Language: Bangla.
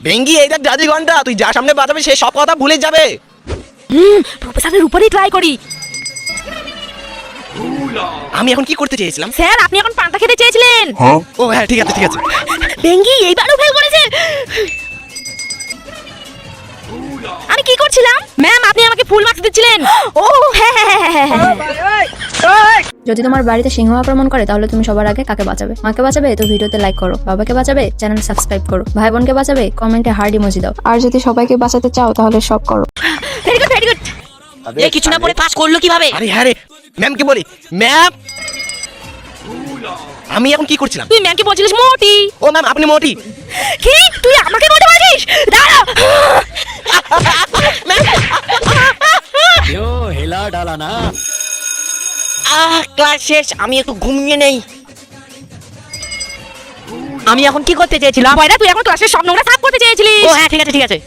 ভেঙ্গি এই দেখ জাদু ঘন্টা, তুই যার সামনে বাজাবে সে সব কথা ভুলে যাবে। প্রফেসরের উপরেই ট্রাই করি। আমি এখন কি করতে চেয়েছিলাম? স্যার আপনি এখন পান্তা খেতে চেয়েছিলেন। ও হ্যাঁ ঠিক আছে ঠিক আছে। ভেঙ্গি এইবারও ফেল করেছে। আমি কি করছিলাম? ম্যাম আপনি আমাকে ফুল মার্কস দিচ্ছিলেন। ও হ্যাঁ হ্যাঁ হ্যাঁ হ্যাঁ। যদি তোমার বাড়িতে সিংহ আক্রমণ করে তাহলে তুমি সবার আগে কাকে বাঁচাবে? মাকে বাঁচাবে তো ভিডিওতে লাইক করো, বাবাকে বাঁচাবে চ্যানেল সাবস্ক্রাইব করো, ভাই বোনকে বাঁচাবে কমেন্টে হার্ড ইমোজি দাও, আর যদি সবাইকে বাঁচাতে চাও তাহলে সব করো। Very good very good. এই কিছু না পড়ে পাস করলো কিভাবে? আরে হ্যাঁ রে, ম্যামকে বলি। ম্যাম আমি এখন কি করছিলাম? তুই ম্যামকে বলছিলিস মোটি। ও ম্যাম আপনি মোটি। কি তুই আমাকে বলতে পারিস? দাঁড়া। क्यों हिला डाला ना। ক্লাস শেষ, আমি একটু ঘুমিয়ে নেই। আমি এখন কি করতে চেয়েছিলাম? তুই এখন ক্লাসের সব নোংরা সাফ করতে চেয়েছিলিস। ও হ্যাঁ ঠিক আছে ঠিক আছে।